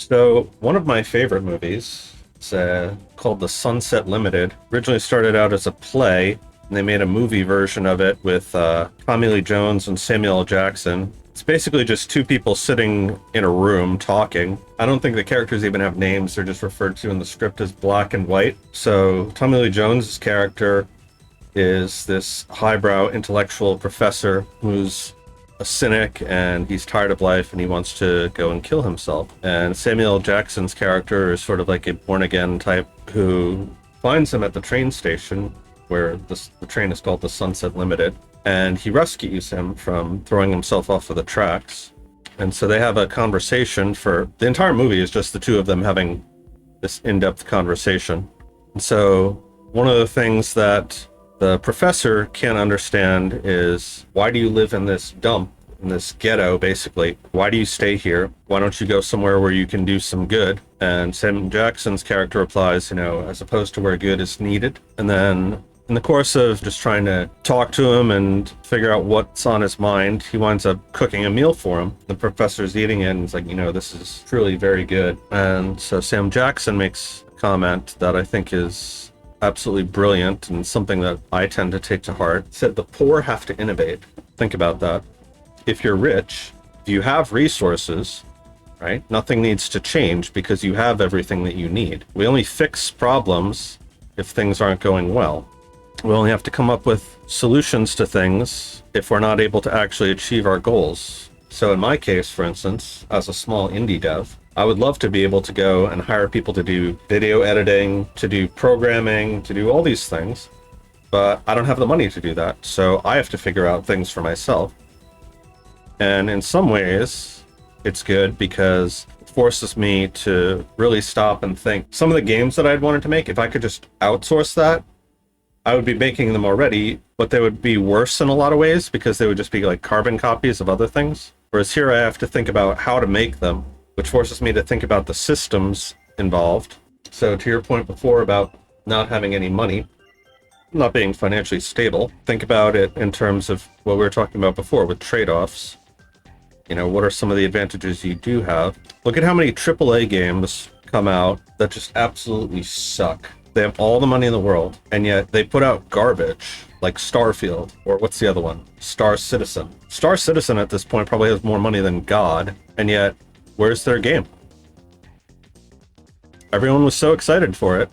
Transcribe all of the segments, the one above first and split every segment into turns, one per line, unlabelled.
So, one of my favorite movies is called The Sunset Limited. Originally started out as a play, and they made a movie version of it with Tommy Lee Jones and Samuel L. Jackson. It's basically just two people sitting in a room talking. I don't think the characters even have names, they're just referred to in the script as black and white. So, Tommy Lee Jones' character is this highbrow intellectual professor who's a cynic and he's tired of life and he wants to go and kill himself. And Samuel L. Jackson's character is sort of like a born again type who finds him at the train station where the train is called the Sunset Limited, and he rescues him from throwing himself off of the tracks. And so they have a conversation. For the entire movie is just the two of them having this in-depth conversation. And so one of the things that the professor can't understand is, why do you live in this dump, in this ghetto, basically? Why do you stay here? Why don't you go somewhere where you can do some good? And Sam Jackson's character replies, as opposed to where good is needed. And then in the course of just trying to talk to him and figure out what's on his mind, he winds up cooking a meal for him. The professor's eating it and he's like, this is truly very good. And so Sam Jackson makes a comment that I think is absolutely brilliant and something that I tend to take to heart. He said, the poor have to innovate. Think about that. If you're rich, if you have resources, right, nothing needs to change because you have everything that you need. We only fix problems if things aren't going well. We only have to come up with solutions to things if we're not able to actually achieve our goals. So in my case, for instance, as a small indie dev, I would love to be able to go and hire people to do video editing, to do programming, to do all these things, but I don't have the money to do that, so I have to figure out things for myself. And in some ways, it's good because it forces me to really stop and think. Some of the games that I'd wanted to make, if I could just outsource that, I would be making them already, but they would be worse in a lot of ways because they would just be like carbon copies of other things. Whereas here I have to think about how to make them, which forces me to think about the systems involved. So to your point before about not having any money, not being financially stable, think about it in terms of what we were talking about before with trade-offs. What are some of the advantages you do have? Look at how many AAA games come out that just absolutely suck. They have all the money in the world, and yet they put out garbage like Starfield, or what's the other one? Star Citizen. Star Citizen at this point probably has more money than God, and yet where's their game? Everyone was so excited for it.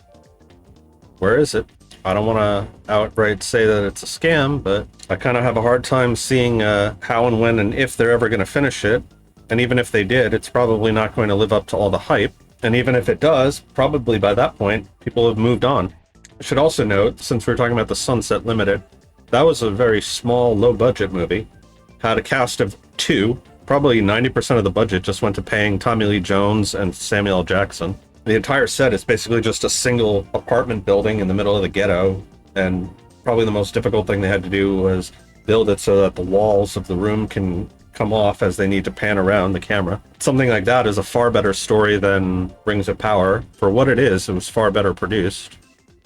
Where is it? I don't want to outright say that it's a scam, but I kind of have a hard time seeing how and when and if they're ever going to finish it. And even if they did, it's probably not going to live up to all the hype. And even if it does, probably by that point, people have moved on. I should also note, since we're talking about the Sunset Limited, that was a very small, low-budget movie. Had a cast of two. Probably 90% of the budget just went to paying Tommy Lee Jones and Samuel L. Jackson. The entire set is basically just a single apartment building in the middle of the ghetto, and probably the most difficult thing they had to do was build it so that the walls of the room can come off as they need to pan around the camera. Something like that is a far better story than Rings of Power. For what it is, it was far better produced.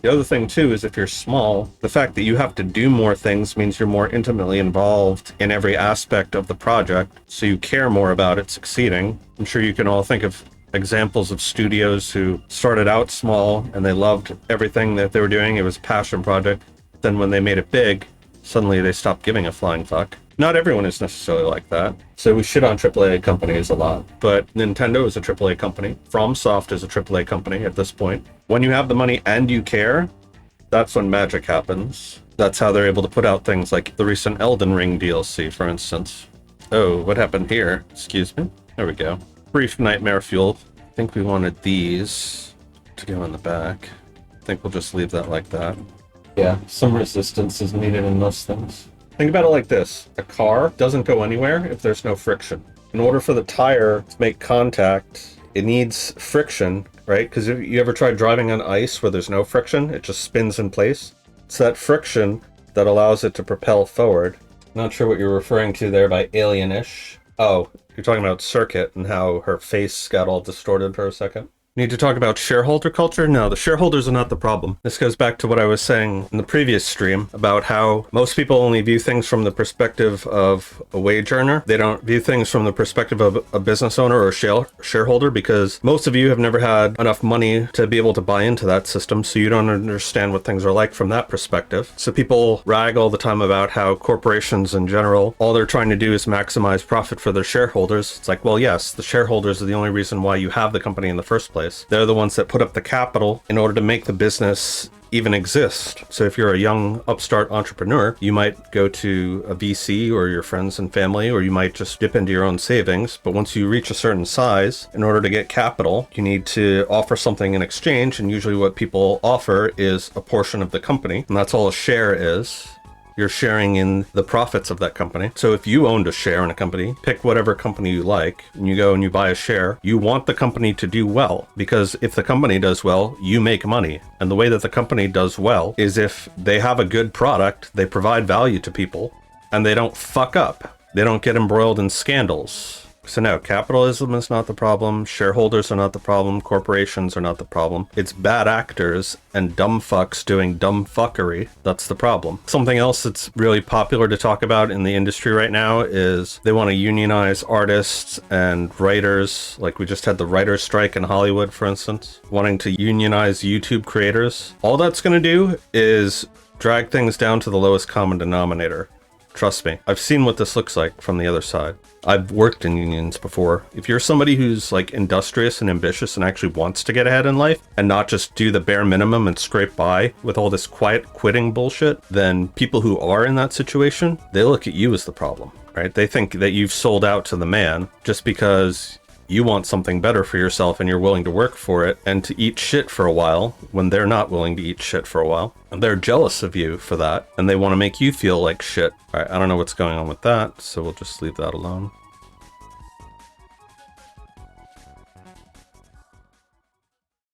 The other thing, too, is if you're small, the fact that you have to do more things means you're more intimately involved in every aspect of the project, so you care more about it succeeding. I'm sure you can all think of examples of studios who started out small and they loved everything that they were doing. It was a passion project. Then when they made it big, suddenly they stopped giving a flying fuck. Not everyone is necessarily like that. So we shit on AAA companies a lot, but Nintendo is a AAA company. FromSoft is a AAA company at this point. When you have the money and you care, that's when magic happens. That's how they're able to put out things like the recent Elden Ring DLC, for instance. Oh, what happened here? Excuse me. There we go. Brief nightmare fuel. I think we wanted these to go in the back. I think we'll just leave that like that. Yeah, some resistance is needed in most things. Think about it like this. A car doesn't go anywhere if there's no friction. In order for the tire to make contact, it needs friction, right? Because if you ever tried driving on ice where there's no friction, it just spins in place. It's that friction that allows it to propel forward. Not sure what you're referring to there by alienish. Oh, you're talking about Serket and how her face got all distorted for a second. Need to talk about shareholder culture? No, the shareholders are not the problem. This goes back to what I was saying in the previous stream about how most people only view things from the perspective of a wage earner. They don't view things from the perspective of a business owner or a shareholder, because most of you have never had enough money to be able to buy into that system, so you don't understand what things are like from that perspective. So people rag all the time about how corporations in general, all they're trying to do is maximize profit for their shareholders. It's like, well, yes, the shareholders are the only reason why you have the company in the first place. They're the ones that put up the capital in order to make the business even exist. So if you're a young upstart entrepreneur, you might go to a VC or your friends and family, or you might just dip into your own savings. But once you reach a certain size, in order to get capital, you need to offer something in exchange. And usually what people offer is a portion of the company. And that's all a share is. You're sharing in the profits of that company. So if you owned a share in a company, pick whatever company you like, and you go and you buy a share, you want the company to do well, because if the company does well, you make money. And the way that the company does well is if they have a good product, they provide value to people, and they don't fuck up. They don't get embroiled in scandals. So no, capitalism is not the problem, shareholders are not the problem, corporations are not the problem. It's bad actors and dumb fucks doing dumb fuckery that's the problem. Something else that's really popular to talk about in the industry right now is they want to unionize artists and writers. Like we just had the writer's strike in Hollywood, for instance, wanting to unionize YouTube creators. All that's going to do is drag things down to the lowest common denominator. Trust me, I've seen what this looks like from the other side. I've worked in unions before. If you're somebody who's like industrious and ambitious and actually wants to get ahead in life and not just do the bare minimum and scrape by with all this quiet quitting bullshit, then people who are in that situation, they look at you as the problem, right? They think that you've sold out to the man just because you want something better for yourself and you're willing to work for it and to eat shit for a while when they're not willing to eat shit for a while. And they're jealous of you for that, and they want to make you feel like shit. All right, I don't know what's going on with that, so we'll just leave that alone.